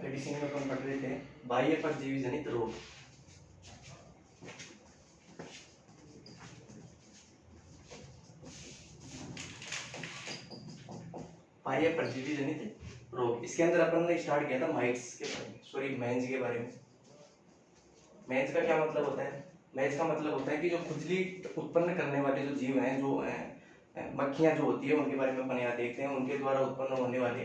Medicine में अपन पढ़ रहे थे बाह्य परजीवी जनित रोग। बाह्य परजीवी जनित रोग, इसके अंदर अपन ने स्टार्ट किया था माइट्स के बारे में, सॉरी मेंज के बारे में। मेंज का क्या मतलब होता है? मेंज का मतलब होता है कि जो खुजली उत्पन्न करने वाले जो जीव हैं, जो मक्खियां जो होती है, उनके बारे में अपन यहाँ देखते हैं, उनके द्वारा उत्पन्न होने वाले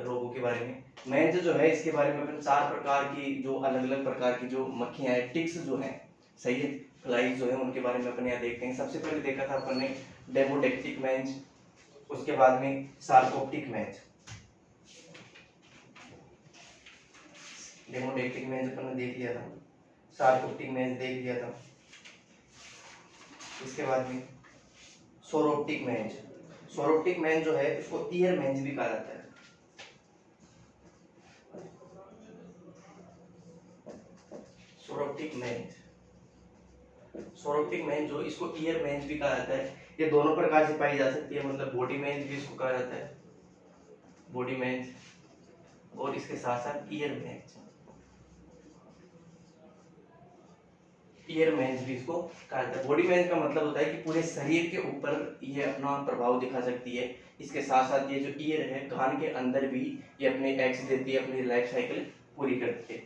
रोगों के बारे में। मेंज जो है इसके बारे में अपन 4 प्रकार की जो अलग अलग प्रकार की जो मक्खियां हैं, टिक्स जो हैं, सही है, फ्लाइज जो है, उनके बारे में अपन यहाँ देखते हैं। सबसे पहले देखा था अपन ने डेमोडेक्टिक मेंज, उसके बाद में सार्कोप्टिक मेंज। डेमोडेक्टिक मेंज अपन ने देख लिया था, सार्कोप्टिक मेंज देख लिया था। इसके बाद में सोरोप्टिक मेंज। सोरोप्टिक मेंज जो है इसको ईयर मेंज भी कहा जाता है। सोरोप्टिक मेंज, सोरोप्टिक मेंज जो इसको ईयर मेंज भी कहा जाता है। ये दोनों प्रकार से पाई जा सकती है, मतलब बॉडी मेंज भी इसको कहा जाता है, बॉडी मेंज, और इसके साथ साथ ईयर मेंज, ईयर मेंज भी इसको कहा जाता है। बॉडी मेंज का मतलब होता है कि पूरे शरीर के ऊपर ये अपना प्रभाव दिखा सकती है। इसके साथ साथ ये जो ईयर है, कान के अंदर भी ये अपने एग्स देती है, अपनी लाइफ साइकिल पूरी करती है।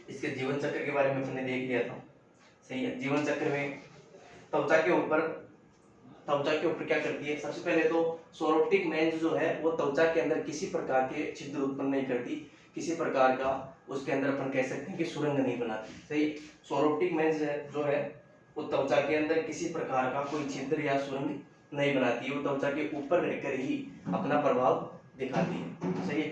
इसके जीवन चक्र के बारे में हमने देख लिया था, सही है। जीवन चक्र में त्वचा के ऊपर क्या करती है? सबसे पहले तो सोरोप्टिक मेंज जो है वो त्वचा के अंदर किसी प्रकार के छिद्र उत्पन्न नहीं करती, किसी प्रकार का उसके अंदर अपन कह सकते हैं कि सुरंग नहीं बनाती, सही। सोरोप्टिक मेंज जो है वो त्वचा के अंदर किसी प्रकार का कोई छिद्र या सुरंग नहीं बनाती है, वो त्वचा के ऊपर रहकर ही अपना प्रभाव दिखाती है, सही है।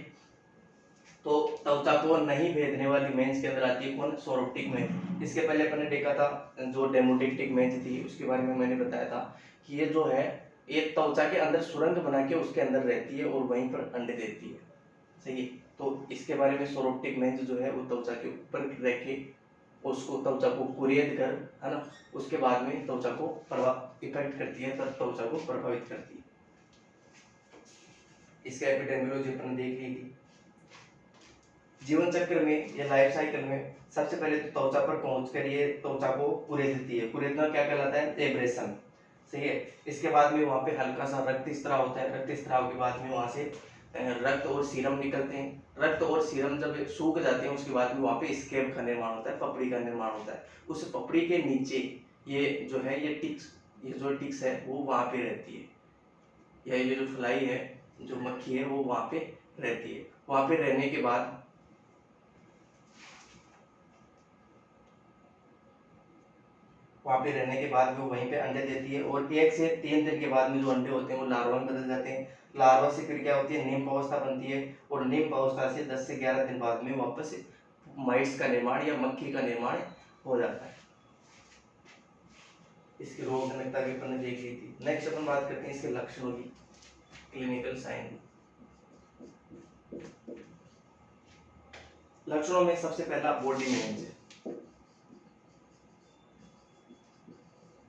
तो त्वचा को नहीं भेदने वाली मेंज के अंदर आती है कौन? सोरोप्टिक मेंज। इसके पहले अपन ने देखा था जो डेमोडेक्टिक मेंज थी, उसके बारे में मैंने बताया था कि ये जो है एक त्वचा के अंदर सुरंग बना के उसके अंदर रहती है और वहीं पर अंडे देती है, सही है। तो इसके बारे में सोरोप्टिक मेंज जो है वो त्वचा के ऊपर रह के उसको त्वचा को कुरेद कर, है ना, उसके बाद में त्वचा को इफेक्ट करती है, तब त्वचा को प्रभावित करती है। इसका एपिडेमियोलॉजी अपन ने देख ली थी। जीवन चक्र में या लाइफ साइकिल में सबसे पहले तो त्वचा पर पहुंचकर ये त्वचा को कुरेद देती है। कुरेदना क्या कहलाता है? एब्रेशन, सही है। इसके बाद में वहाँ पे हल्का सा रक्त स्त्राव होता है, रक्त स्त्राव के बाद में वहाँ से रक्त और सीरम निकलते हैं। रक्त और सीरम जब सूख जाते हैं उसके बाद में वहाँ पे स्कैब का निर्माण होता है, पपड़ी का निर्माण होता है। उस पपड़ी के नीचे ये जो है ये टिक्स है वो वहाँ पे रहती है, या ये जो फ्लाई है, जो मक्खी है, वो वहाँ पे रहती है। वहाँ पे रहने के बाद वो वहीं पे अंडे देती है, और 1 से 3 दिन के बाद में जो अंडे होते हैं वो लार्वा में बदल जाते हैं। लार्वा से फिर क्या होती है? निम्फ अवस्था बनती है, और निम्फ अवस्था से 10 से 11 दिन बाद में वापस माइट्स का निर्माण या मक्खी का निर्माण हो जाता है। इसकी रोग जनकता भी अपन ने देख ली थी। नेक्स्ट अपन बात करते हैं इसके लक्षणों की, क्लिनिकल साइन। लक्षणों में सबसे पहला बॉडी मेंज,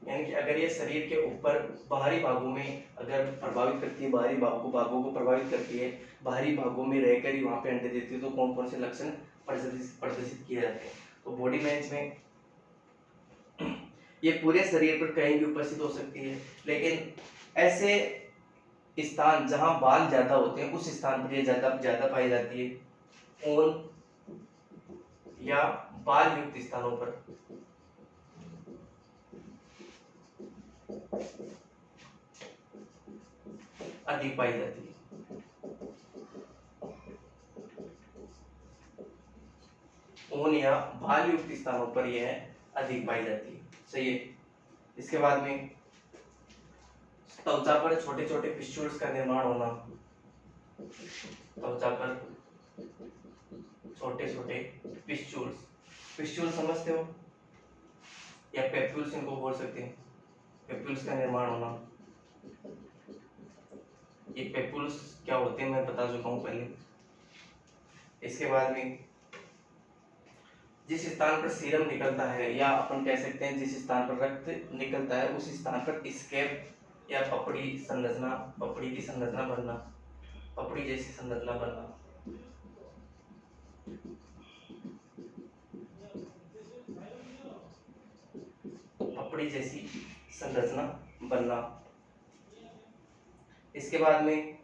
यानी कि अगर ये शरीर के ऊपर बाहरी भागों में अगर प्रभावित करती है, बाहरी भागों को प्रभावित करती है, बाहरी भागों में रहकर ही वहां पे अंडे देती है, तो कौन कौन से लक्षण प्रदर्शित किए जाते हैं? तो बॉडी मेंज में ये पूरे शरीर पर कहीं भी उपस्थित हो सकती है, लेकिन ऐसे स्थान जहां बाल ज्यादा होते हैं उस स्थान पर ये ज्यादा पाई जाती है। ऊन या बाल युक्त स्थानों पर अधिक पाई जाती है। ऊन या बाल युक्त स्थानों पर यह अधिक पाई जाती है, सही है। इसके बाद में त्वचा पर छोटे छोटे पिस्टूल्स का निर्माण होना, त्वचा पर छोटे छोटे पिस्टूल समझते हो, या पेप्यूल्स इनको बोल सकते हैं, पेप्यूल्स का निर्माण होना। ये पेप्यूल्स क्या होते हैं मैं बता चुका हूँ पहले। इसके बाद में जिस स्थान पर सीरम निकलता है, या अपन कह सकते हैं जिस स्थान पर रक्त निकलता है, उस स्थान पर स्कैब या पपड़ी की संरचना बनना, पपड़ी जैसी संरचना बनना। पपड़ी जैसी संरचना बनना। इसके बाद में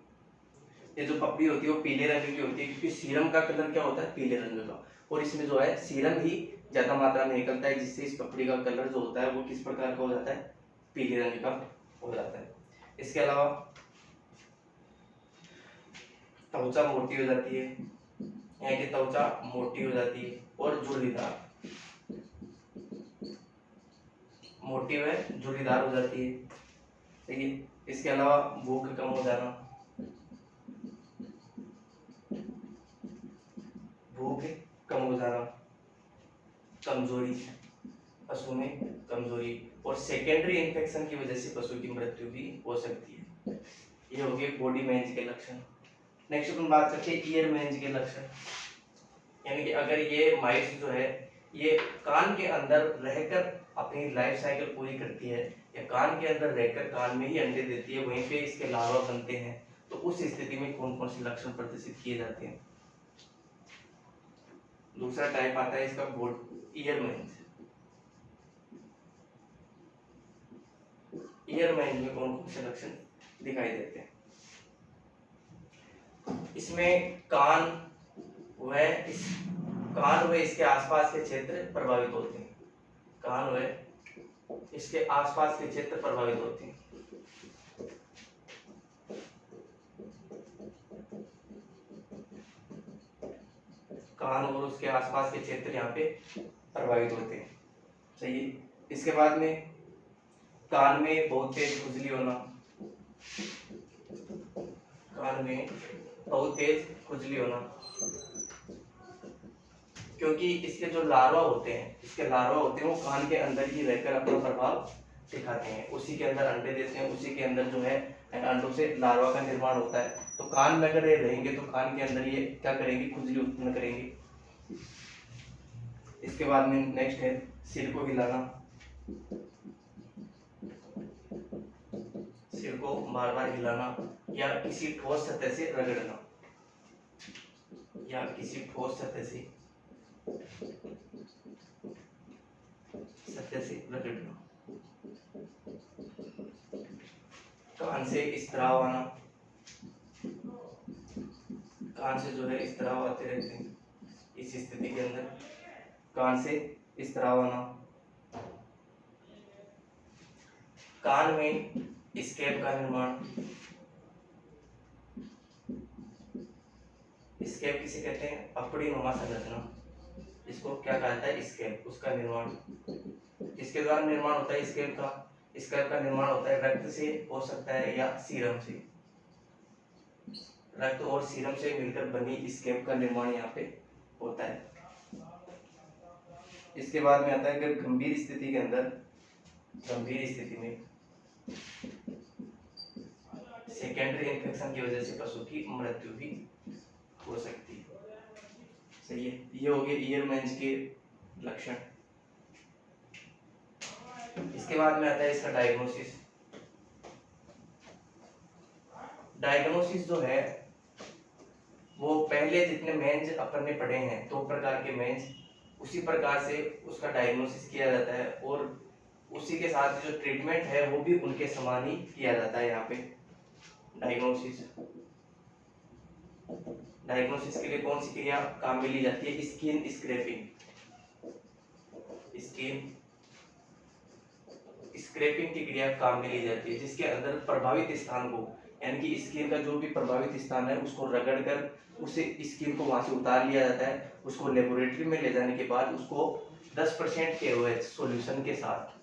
ये जो पपड़ी होती है वो पीले रंग की होती है, क्योंकि सीरम का कलर क्या होता है, पीले रंग का, और इसमें जो है सीरम ही ज्यादा मात्रा में निकलता है, जिससे इस पपड़ी का कलर जो होता है वो किस प्रकार का हो जाता है, पीले रंग का हो जाता है। इसके अलावा त्वचा मोटी हो जाती है, यहाँ की त्वचा मोटी हो जाती है और झुर्रीदार, मोटी व झुर्रीदार हो जाती है, ठीक है। इसके अलावा भूख कम हो जाना, भूख कम हो जाना, कमजोरी, पशु में कमजोरी, और सेकेंडरी इन्फेक्शन की वजह से पशु की मृत्यु भी हो सकती है। ये हो गए बॉडी मेंज के लक्षण। नेक्स्ट अपन बात करते हैं ईयर मेंज के लक्षण, यानी कि अगर ये माइट्स जो है ये कान के अंदर रहकर अपनी लाइफ साइकिल पूरी करती है, या कान के अंदर रहकर कान में ही अंडे देती है, वहीं पे इसके लार्वा बनते हैं, तो उस स्थिति में कौन कौन से लक्षण प्रदर्शित किए जाते हैं। दूसरा टाइप आता है इसका ईयर मेंज। ईयर मेंज में कौन कौन से लक्षण दिखाई देते हैं। इसमें कान व इसके आसपास के क्षेत्र प्रभावित होते हैं, कान व इसके आसपास के क्षेत्र प्रभावित होते हैं। कान और उसके आसपास के क्षेत्र यहाँ पे प्रभावित होते हैं, सही है। इसके बाद में कान में बहुत तेज खुजली होना, कान में बहुत तेज खुजली होना, क्योंकि इसके जो लार्वा होते हैं वो कान के अंदर ही रहकर अपना प्रभाव दिखाते हैं, उसी के अंदर अंडे देते हैं, उसी के अंदर जो है अंडों से लार्वा का निर्माण होता है। तो कान में अगर ये रहेंगे तो कान के अंदर ये क्या करेंगे, खुजली उत्पन्न करेंगे। इसके बाद में नेक्स्ट है सिर को हिलाना, सिर को बार बार हिलाना, या किसी ठोस सतह से रगड़ना, या किसी ठोस सतह से रगड़ना। कान से स्त्राव आना, कान से जो है स्त्राव आते रहते हैं, इस स्थिति के अंदर कान से स्त्राव आना। कान में स्कैब का निर्माण, स्कैब किसे कहते हैं, पपड़ी नुमा संरचना, इसको क्या कहता है, स्कैब, उसका निर्माण। इसके द्वारा निर्माण होता है स्कैब का निर्माण होता है रक्त से हो सकता है या सीरम से, रक्त और सीरम से मिलकर बनी स्कैब का निर्माण यहाँ पे होता है। इसके बाद में आता है अगर गंभीर स्थिति के अंदर, गंभीर स्थिति में सेकेंडरी इन्फेक्शन की वजह से पशु की मृत्यु भी हो सकती है, सही है। ये हो गए ईयर मेंज के लक्षण। इसके बाद में आता है इसका डायग्नोसिस। डायग्नोसिस जो है वो पहले जितने मेंज अपन ने पढ़े हैं, 2 प्रकार के मेंज, उसी प्रकार से उसका डायग्नोसिस किया जाता है, और उसी के साथ जो ट्रीटमेंट है वो भी उनके समान ही किया जाता है। यहाँ पे डायग्नोसिस के लिए कौन सी क्रिया काम में ली जाती है, स्किन स्क्रैपिंग की क्रिया काम में ली जाती है, जिसके अंदर प्रभावित स्थान को, यानी कि स्किन का जो भी प्रभावित स्थान है उसको रगड़कर उसे स्किन को वहां से उतार लिया जाता है। उसको लेबोरेटरी में ले जाने के बाद उसको 10% KOH सॉल्यूशन के साथ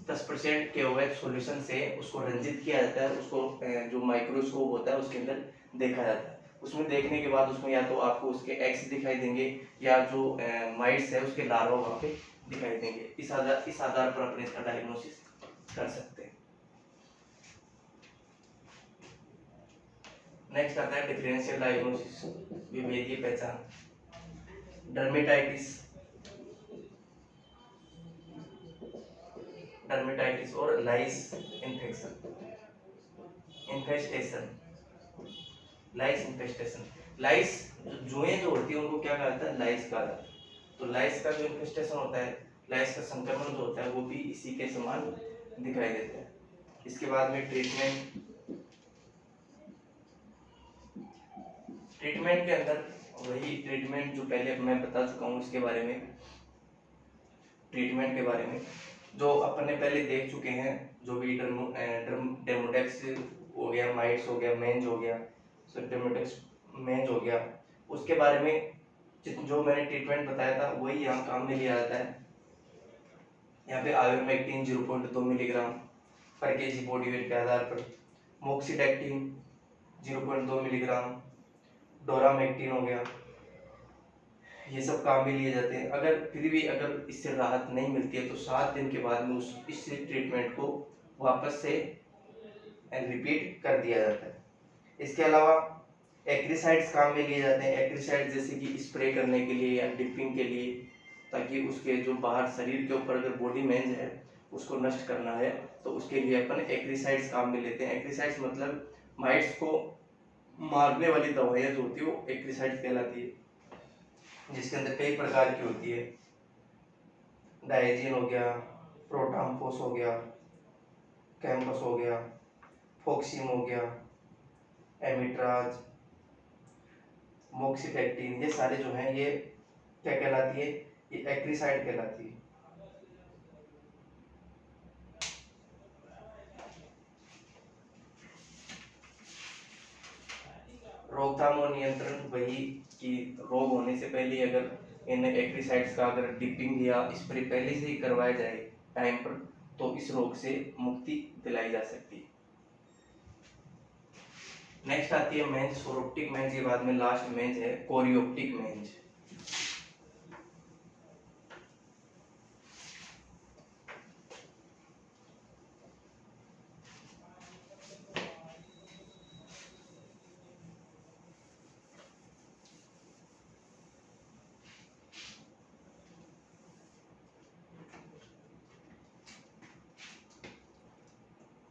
10% KOH सॉल्यूशन से उसको रंजित किया जाता है, उसको जो माइक्रोस्कोप होता है उसके अंदर देखा जाता है। उसमें देखने के बाद उसमें या तो आपको उसके एग्स दिखाई देंगे, या जो माइट्स है उसके लार्वा वहाँ पे दिखाई देंगे। इस आधार पर अपने इसका डायग्नोसिस कर सकते हैं। नेक्स्ट आता है डिफरेंशियल डायग्नोसिस, विभेदीय पहचान। डर्मेटाइटिस और लाइस इन्फेस्टेशन। लाइस जो जुएं जो होती है उनको क्या कहा जाता है, लाइस कहा जाता है। तो लाइस का जो इन्फेस्टेशन होता है, लाइस का संक्रमण जो होता है वो भी इसी के समान दिखाई देता है। इसके बाद में ट्रीटमेंट के अंदर वही ट्रीटमेंट जो पहले मैं बता चुका हूँ, इसके बारे में ट्रीटमेंट के बारे में जो अपन ने पहले देख चुके हैं, जो भी डेमोडेक्स हो गया, माइट्स हो गया, मेंज हो गया, डेमोडेक्स मेंज हो गया, उसके बारे में जो मैंने ट्रीटमेंट बताया था वही यहाँ काम में लिया जाता है। यहाँ पे आयोमेक्टिन 0.2 मिलीग्राम पर केजी बॉडी वेट के आधार पर, मोक्सीडेक्टिन 0.2 मिलीग्राम, डोरामेक्टिन हो गया, ये सब काम में लिए जाते हैं। अगर फिर भी अगर इससे राहत नहीं मिलती है तो 7 दिन के बाद में इस ट्रीटमेंट को वापस से रिपीट कर दिया जाता है। इसके अलावा एक्रिसाइड्स काम में लिए जाते हैं। एक्रिसाइड जैसे कि स्प्रे करने के लिए या डिपिंग के लिए, ताकि उसके जो बाहर शरीर के ऊपर अगर बॉडी मेंज है उसको नष्ट करना है तो उसके लिए अपन एक्रिसाइड्स काम में लेते हैं। एक्रिसाइड्स मतलब माइट्स को मारने वाली दवाइयाँ जो होती है वो एक्रिसाइड्स कहलाती है, जिसके अंदर कई प्रकार की होती है। डायजीन हो गया, प्रोटाम्फोस हो गया, कैम्पस हो गया, फोक्सीम हो गया, एमिट्राज, मोक्सीडेक्टिन, ये सारे जो हैं ये क्या कहलाती है, ये एक्रिसाइड कहलाती है। रोकथाम और नियंत्रण वही कि रोग होने से पहले अगर इन एक्रिसाइड्स का अगर डिपिंग या स्प्रे पहले से ही करवाया जाए टाइम पर तो इस रोग से मुक्ति दिलाई जा सकती है। नेक्स्ट आती है मेंज, सोरोप्टिक मेंज के बाद में लास्ट मेंज है कोरियोप्टिक मेंज।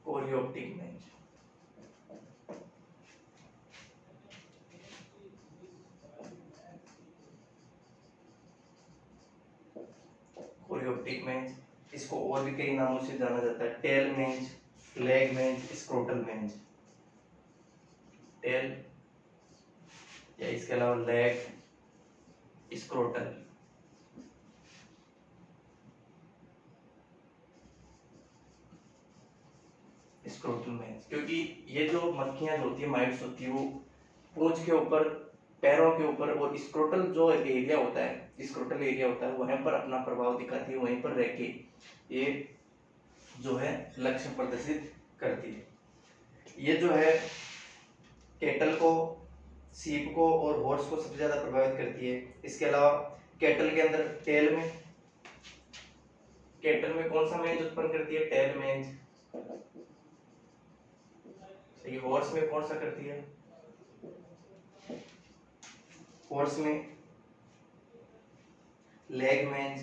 कोरियोप्टिक मेंज कोरियोप्टिक मेंज, इसको और भी कई नामों से जाना जाता है। टेल मेंज, लेग मेंज, स्क्रोटल मेंज। टेल या इसके अलावा लेग, स्क्रोटल। स्क्रोटल मेंज, क्योंकि ये जो मक्खियां जो होती है, माइट्स होती है, वो पूंछ के ऊपर, पैरों के ऊपर और स्क्रोटल जो एरिया होता है, स्क्रोटल एरिया होता है वहीं पर अपना प्रभाव दिखाती है, वहीं पर रह के ये जो है लक्ष्य प्रदर्शित करती है। ये जो है कैटल को, सीप को और हॉर्स को सबसे ज्यादा प्रभावित करती है। इसके अलावा कैटल के अंदर टेल में, कैटल में कौन सा मेंज उत्पन्न करती है, टेल मेंज। सही, हॉर्स में कौन सा करती है, हॉर्स में लेग मेंज,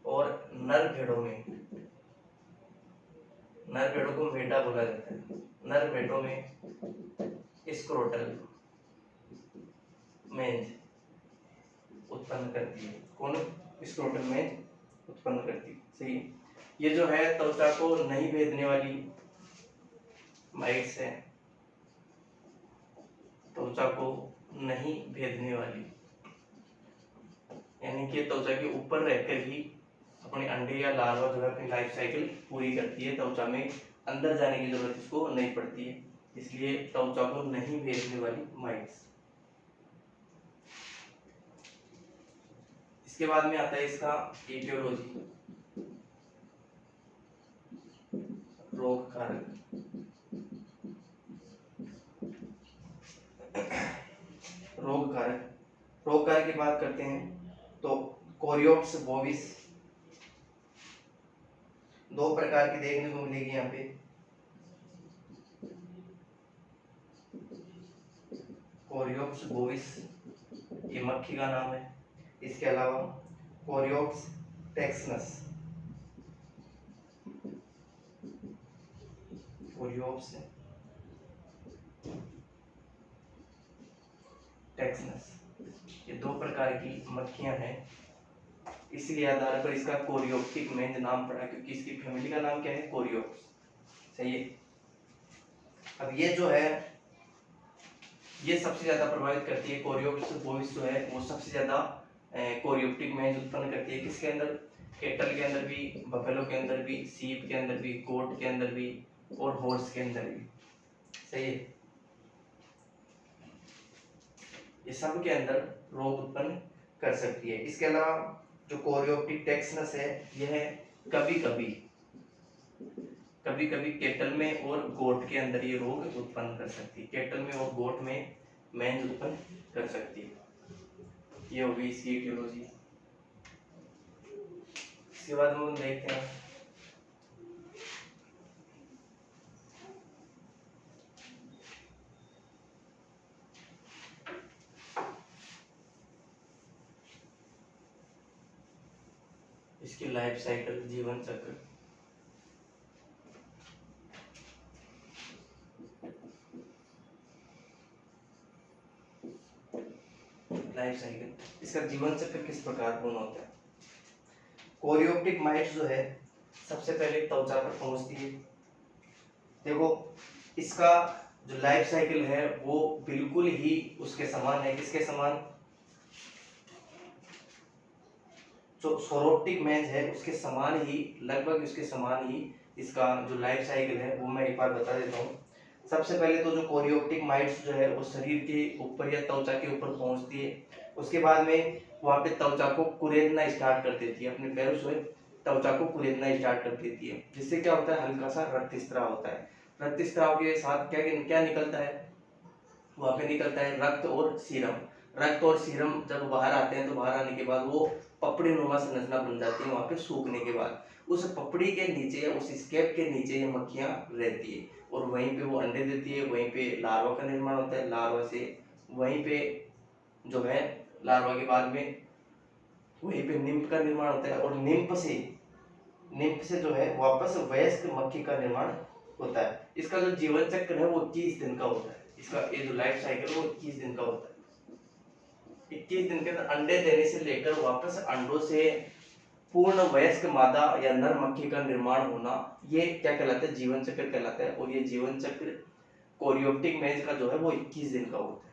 और नर भेड़ों में, नर भेड़ों को मेटा बोला जाता है, नर भेड़ों में स्क्रोटल मेंज उत्पन्न करती है। कौन, स्क्रोटल मेंज उत्पन्न करती है। सही, ये जो है त्वचा को नहीं भेदने वाली माइट्स है, त्वचा को नहीं भेदने वाली, यानी कि त्वचा के ऊपर रहकर ही अपने अंडे या लार्वा जो है अपनी लाइफ साइकिल पूरी करती है, त्वचा में अंदर जाने की जरूरत इसको नहीं पड़ती है, इसलिए त्वचा को नहीं भेदने वाली माइट्स। इसके बाद में आता है इसका एटियोलॉजी, रोग कारक। रोग कारक, रोग कारक की बात करते हैं तो कोरियोप्स बोविस, दो प्रकार की देखने को मिलेगी यहाँ पे। कोरियोप्स बोविस ये मक्खी का नाम है। इसके अलावा कोरियोप्स टेक्सनस, कोरियोप्स टेक्सनस, ये दो प्रकार की मक्खियां हैं। इसलिए आधार पर इसका कोरियोप्टिक मेंज नाम पड़ा, क्योंकि इसकी फैमिली का नाम क्या है, कोरियोप्स। सही है। अब ये जो है ये सबसे ज्यादा प्रभावित करती है, कोरियोप्स बोविस जो है वो सबसे ज्यादा कोरियोप्टिक मेंज उत्पन्न करती है। किसके अंदर, केटल के अंदर भी, बफेलो के अंदर भी, सीप के अंदर भी, गोट के अंदर भी और हॉर्स के अंदर भी। सही है। ये सब के अंदर रोग उत्पन्न कर सकती है। इसके अलावा जो कोरियोप्टिक टेक्सनस है यह कभी कभी केटल में और गोट के अंदर ये रोग उत्पन्न कर सकती है। केटल में और गोट में मेंज उत्पन्न कर सकती है। ये होगी इसकी इटियोलॉजी। इसके बाद हम देखते हैं इसकी लाइफ साइकिल, जीवन चक्र। लाइफ साइकिल, इसका जीवन चक्र किस प्रकार पूर्ण होता है। कोरियोप्टिक माइट्स जो है सबसे पहले त्वचा पर पहुंचती है। देखो इसका जो लाइफ साइकिल है वो बिल्कुल ही उसके समान है। किसके समान, जो सोरोप्टिक मेंज है उसके समान ही, लगभग उसके समान ही इसका जो लाइफ साइकिल है वो मैं एक बार बता देता हूँ। सबसे पहले तो जो कोरियोप्टिक माइट्स जो है वो शरीर के ऊपर या त्वचा के ऊपर पहुंचती है। उसके बाद में वहां पे त्वचा को कुरेदना स्टार्ट कर देती है, अपने पैरों से त्वचा को कुरेदना स्टार्ट कर देती है, जिससे क्या होता है, हल्का सा रक्तस्राव होता है। रक्तस्राव के साथ क्या क्या निकलता है, वहां पे निकलता है रक्त और सीरम। रक्त और सीरम जब बाहर आते हैं तो बाहर आने के बाद वो पपड़ी नुमा संरचना बन जाती है। वहां पे सूखने के बाद उस पपड़ी के नीचे, उस स्केप के नीचे ये मक्खियां रहती है और वहीं पे वो अंडे देती है। वहीं पे लार्वा का निर्माण होता है। लार्वा से वहीं पे जो है, लार्वा के बाद में वहीं पे निम्फ का निर्माण होता है और निम्फ से जो है वापस वयस्क मक्खी का निर्माण होता है। इसका जो जीवन चक्र है वो 21 दिन का होता है। इसका ये जो लाइफ साइकिल वो 21 दिन का होता है। 21 दिन के अंदर अंडे देने से लेकर वापस अंडों से पूर्ण वयस्क मादा या नर मक्खी का निर्माण होना, ये क्या कहलाता है, जीवन चक्र कहलाता है। और ये जीवन चक्र कोरियोप्टिक मेंज का जो है वो 21 दिन का होता है।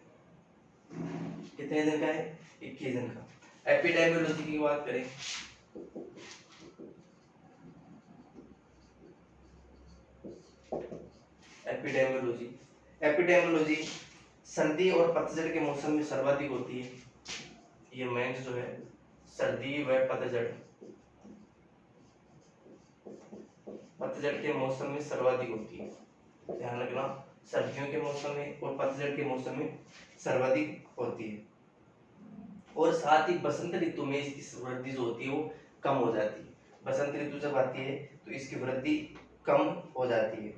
कितने दिन का है, 21 दिन का। एपिडेमियोलॉजी की बात करें, एपिडेमियोलॉजी सर्दी और पतझड़ के मौसम में सर्वाधिक होती है। ये मेंज जो है सर्दी व पतझड़ के मौसम में सर्वाधिक होती है। ध्यान रखना, सर्दियों के मौसम में और पतझड़ के मौसम में सर्वाधिक होती है। और साथ ही बसंत ऋतु में इसकी वृद्धि जो होती है वो कम हो जाती है। बसंत ऋतु जब आती है तो इसकी वृद्धि कम हो जाती है।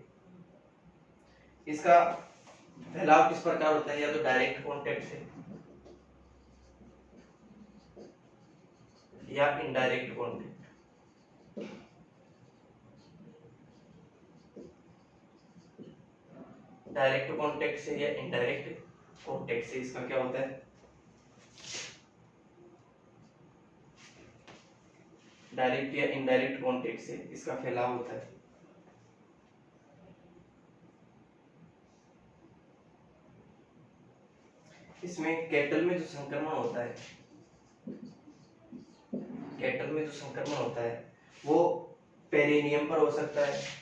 इसका फैलाव किस प्रकार होता है, या तो डायरेक्ट कांटेक्ट से या इनडायरेक्ट कांटेक्ट। डायरेक्ट कांटेक्ट से या इनडायरेक्ट कांटेक्ट से इसका क्या होता है, डायरेक्ट या इनडायरेक्ट कांटेक्ट से इसका फैलाव होता है। इसमें कैटल में जो संक्रमण होता है, कैटल में जो संक्रमण होता है वो पेरिनियम पर हो सकता है।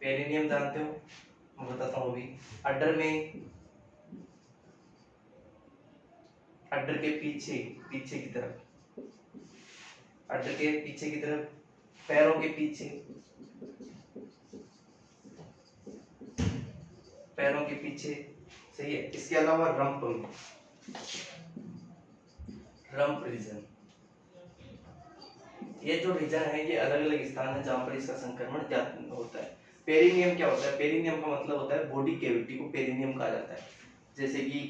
पेरिनियम जानते हो, मैं बताता हूँ अभी। अड्डर में, अड्डर के पीछे की तरफ, अड्डर के पीछे की तरफ, पैरों के पीछे, पैरों के पीछे। सही है। इसके अलावा रंप में, रंप रीजन, ये जो रीजन है ये अलग अलग स्थान है जहां पर इसका संक्रमण ज्यादा होता है। पेरिनियम क्या होता है, पेरिनियम का मतलब होता है बॉडी कैविटी को पेरिनियम कहा जाता है। जैसे कि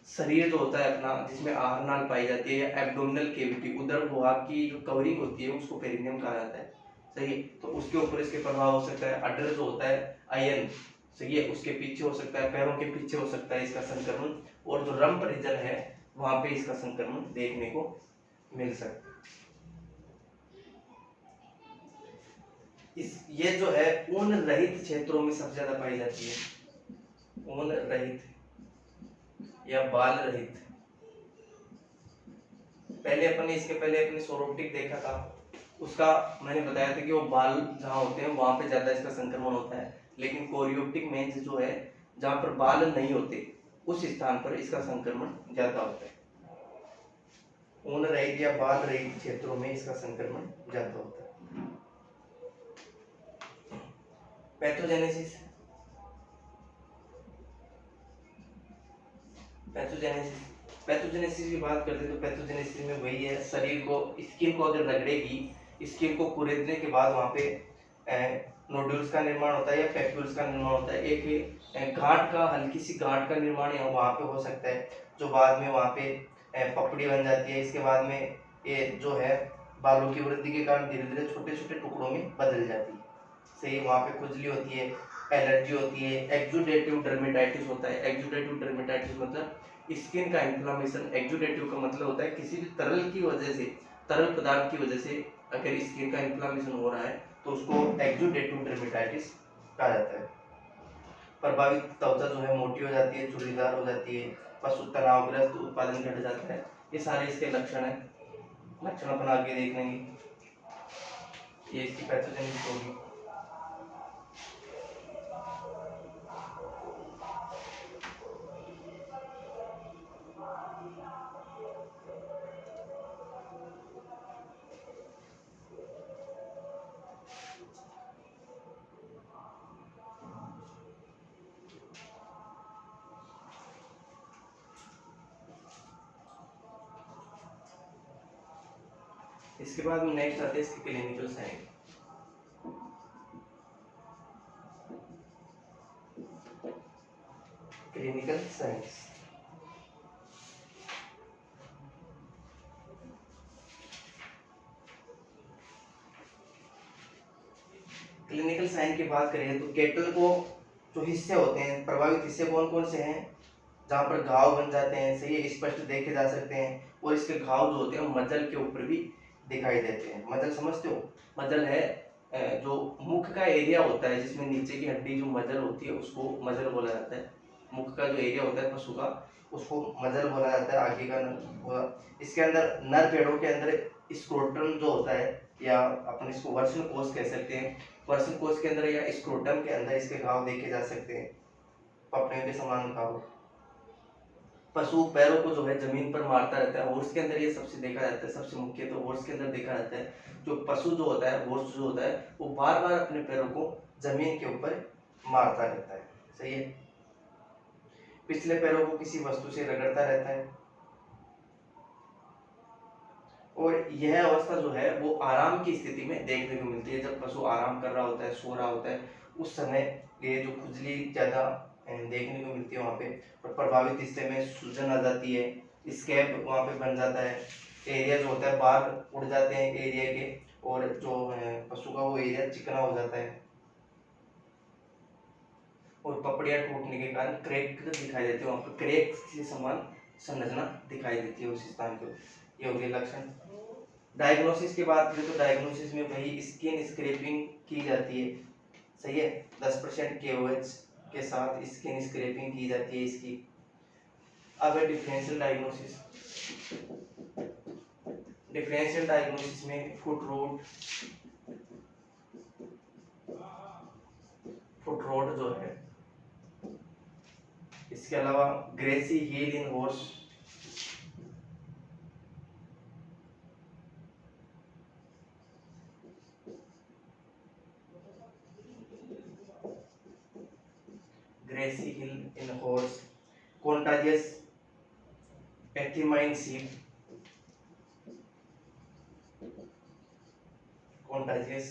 शरीर जो होता है अपना, जिसमें आहार नाल पाई जाती है, या एब्डोमिनल कैविटी, उदर गुहा की जो कवरिंग होती है उसको पेरिनियम कहा जाता है। सही है। तो उसके ऊपर इसके प्रभाव हो सकता है। अडर जो होता है, आयन, सही है, उसके पीछे हो सकता है, पैरों के पीछे हो सकता है इसका संक्रमण, और जो रंप रीजन है वहां पे इसका संक्रमण देखने को मिल सकता है। ये जो है ऊन रहित क्षेत्रों में सबसे ज्यादा पाई जाती है, ऊन रहित या बाल रहित। इसके पहले अपने सोरोप्टिक देखा था, उसका मैंने बताया था कि वो बाल जहाँ होते हैं वहां पे ज्यादा इसका संक्रमण होता है, लेकिन कोरियोप्टिक मेंस जो है जहाँ पर बाल नहीं होते उस स्थान पर इसका संक्रमण ज्यादा होता है। ऊन रहित या बाल रहित क्षेत्रों में इसका संक्रमण ज्यादा होता है। पैथोजेनेसिस, पैथोजेनेसिस की बात करते तो पैथोजेनेसिस में वही है, शरीर को, स्किन को अगर रगड़ेगी, स्किन को कुरेदने के बाद वहां पे नोड्यूल्स का निर्माण होता है या पैप्यूल्स का निर्माण होता है। एक गांठ का, हल्की सी गांठ का निर्माण यहाँ वहां पे हो सकता है, जो बाद में वहां पे पपड़ी बन जाती है। इसके बाद में ये जो है बालों की वृद्धि के कारण धीरे धीरे छोटे छोटे टुकड़ों में बदल जाती है। सही, वहां पे खुजली होती है, एलर्जी होती है, एक्सुडेटिव डर्मेटाइटिस होता है। एक्सुडेटिव डर्मेटाइटिस मतलब स्किन का इन्फ्लामेशन। एक्सुडेटिव का मतलब होता है किसी भी तरल की वजह से, तरल पदार्थ की वजह से अगर स्किन का इन्फ्लामेशन हो रहा है तो उसको एक्सुडेटिव डर्मेटाइटिस कहा जाता है। प्रभावित त्वचा जो है मोटी हो जाती है, झुर्रीदार हो जाती है, पशु तनावग्रस्त, उत्पादन घट जाता है। ये सारे इसके लक्षण है, लक्षण अपन आगे देख लेंगे। ये इसकी पैथोजेनेसिस होगी। इसके बाद में नेक्स्ट आते हैं इसके clinical sign. Clinical science, clinical sign की बात करें तो कैटल को जो हिस्से होते हैं, प्रभावित हिस्से कौन कौन से हैं, जहाँ पर घाव बन जाते हैं, सही है, स्पष्ट देखे जा सकते हैं। और इसके घाव जो होते हैं मजल के ऊपर भी दिखाई देते हैं। मजल समझते हो? मजल है जो मुख का एरिया होता है, जिसमें नीचे की हड्डी जो मजल होती है उसको मजल बोला जाता है। मुख का जो एरिया होता है पशु का, उसको मजल बोला जाता है। आगे का इसके अंदर नर पेड़ों के अंदर स्क्रोटम जो होता है, या अपन इसको वर्षण कोष कह सकते हैं, वर्षण कोष के अंदर या स्क्रोटम के अंदर इसके घाव देखे जा सकते हैं, पपड़े के समान घाव। पशु पैरों को जो है जमीन पर मारता रहता है, हॉर्स के अंदर ये सबसे देखा जाता है, सबसे मुख्य तो हॉर्स के अंदर देखा जाता है। जो पशु जो होता है, हॉर्स जो होता है, वो बार बार अपने पैरों को जमीन के ऊपर मारता रहता है। सही है, पिछले पैरों को किसी वस्तु से रगड़ता रहता है। और यह अवस्था जो है वो आराम की स्थिति में देखने को मिलती है। जब पशु आराम कर रहा होता है, सो रहा होता है, उस समय ये जो खुजली ज्यादा देखने को मिलती है वहाँ पे। और प्रभावित हिस्से में सूजन आ जाती है, स्कैब वहाँ पे बन जाता है, एरिया जो होता है बाल उड़ जाते हैं एरिया के, और जो पशु का वो एरिया चिकना हो जाता है, और पपड़ियाँ टूटने के कारण क्रैक दिखाई देते हैं, वहाँ पर क्रैक के समान संरचना दिखाई देती है उस स्थान को। ये हो गए लक्षण। डायग्नोसिस की बात करें तो डायग्नोसिस में भाई स्किन स्क्रैपिंग की जाती है। सही है, 10% KOH के साथ स्किन स्क्रैपिंग की जाती है इसकी। अब है डिफरेंशियल डायग्नोसिस। डिफरेंशियल डायग्नोसिस में फुट रोड जो है, इसके अलावा greasy heel in horse, greasy heel in horse, contagious ecthyma in sheep, contagious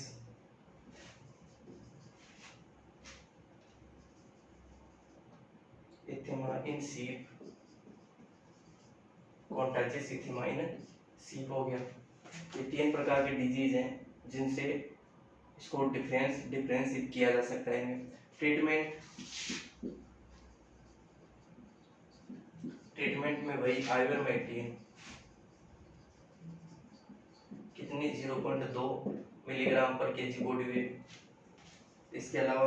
ecthyma in sheep, contagious ecthyma in सीप हो गया। ये 3 प्रकार के डिजीज हैं जिनसे इसको डिफरेंशिएट किया जा सकता है। ट्रीटमेंट में वही आइवरमेक्टिन कितनी 0.2 मिलीग्राम पर केजी बॉडी वेट। इसके अलावा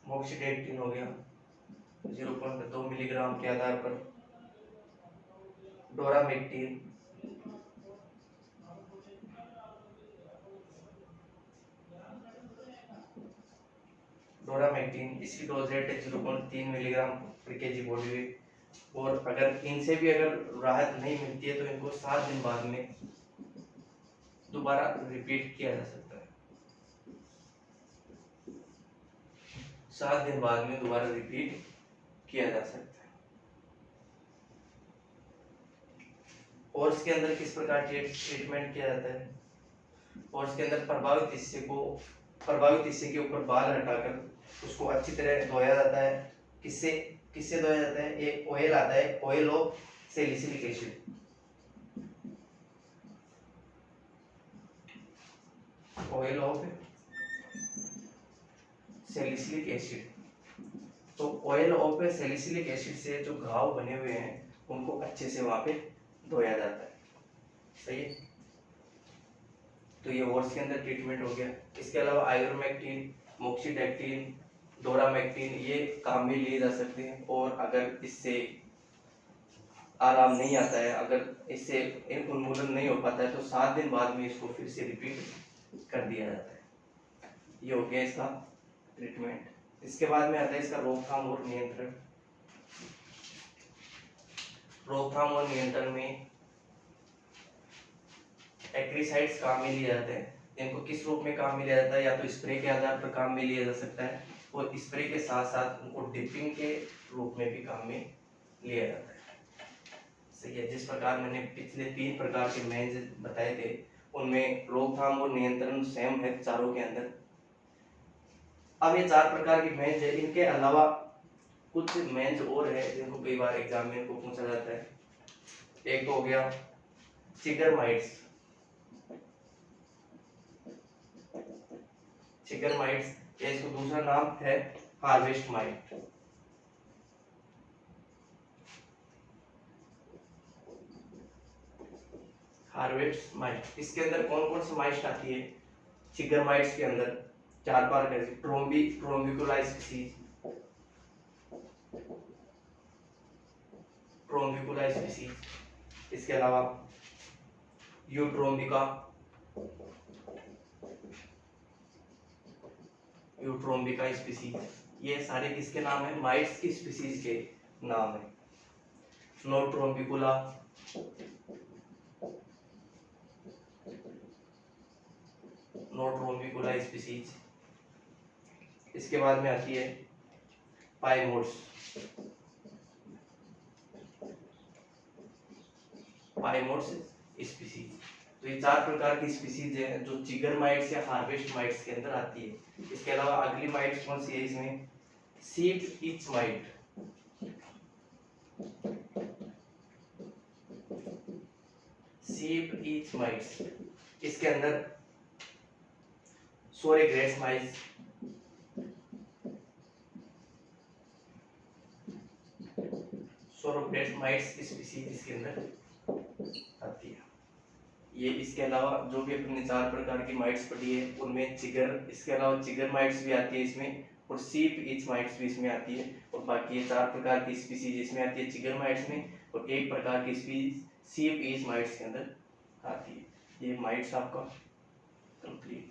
मोक्सिडैक्टिन हो गया 0.2 मिलीग्राम के आधार पर। डोरामेक्टिन इसकी डोज रेट है 0.3 मिलीग्राम पर केजी बॉडी वेट। और अगर इनसे भी अगर राहत नहीं मिलती है तो इनको 7 दिन बाद में दोबारा रिपीट किया जा सकता है। 7 दिन बाद में दोबारा रिपीट किया जा सकता है। और इसके अंदर किस प्रकार ट्रीटमेंट किया जाता है? और इसके अंदर प्रभावित हिस्से के ऊपर बाल हटाकर उसको अच्छी तरह धोया जाता है। किससे धोया जाता है? एक ऑयल आता है, oil of salicylic acid. Oil of salicylic acid. तो ऑयल ऑफ सैलिसिलिक एसिड से जो घाव बने हुए हैं उनको अच्छे से वहां पे धोया जाता है। सही है। तो ये वॉर्स के अंदर ट्रीटमेंट हो गया। इसके अलावा आइवरमेक्टिन, मोक्सिडैक्टिन, डोरामेक्टिन ये काम में लिए जा सकते हैं। और अगर इससे आराम नहीं आता है, अगर इससे उन्मूलन नहीं हो पाता है तो 7 दिन बाद में इसको फिर से रिपीट कर दिया जाता है। ये हो गया इसका ट्रीटमेंट। इसके बाद में आता है इसका रोकथाम और नियंत्रण। रोकथाम और नियंत्रण में एक्रीसाइड्स काम में लिए जाते हैं। इनको किस रूप में काम में लिया जाता है? या तो स्प्रे के आधार पर काम में लिया जा सकता है और स्प्रे के साथ साथ उनको डिपिंग के रूप में भी काम में लिया जाता है। सही है। जिस प्रकार मैंने पिछले 3 प्रकार के मेंस बताए थे उनमें रोकथाम और नियंत्रण सेम है चारों के अंदर। अब ये 4 प्रकार की मेंस है, इनके अलावा कुछ मेंस और है जिनको कई बार एग्जाम में इनको पूछा जाता है। एक तो हो गया चिगर माइट्स। या इसको दूसरा नाम है हार्वेस्ट माइट। हार्वेस्ट माइट इसके अंदर कौन कौन सी माइट आती है? चिगर माइट्स के अंदर 4 प्रकार के ट्रोम्बिकुला स्पीसीज, इसके अलावा यूट्रोम्बिका स्पीसीज। ये सारे किसके नाम है? माइट्स की स्पीसीज के नाम है। नोट्रोम्बिकुला, स्पीसीज। इसके बाद में आती है पाइमोड्स। स्पीसीज। तो ये 4 प्रकार की स्पीसीज है जो चिगर माइट्स या हार्वेस्ट माइट्स के अंदर आती है। इसके अलावा अगली माइट्स कौन सी है इसमें? सीप ईच माइट। इसके अंदर सोरेग्रेट्स माइट्स, स्पीसीज इसके अंदर आती है। ये इसके अलावा जो भी अपने 4 प्रकार की माइट्स पढ़ी है उनमें इसके अलावा चिगर माइट्स भी आती है इसमें, और सीप ईच माइट्स भी इसमें आती है। और बाकी ये 4 प्रकार की स्पीसीज इसमें आती है चिगर माइट्स में, और 1 प्रकार की स्पीसीज सीप ईच माइट्स के अंदर आती है। ये माइट्स आपका कंप्लीट।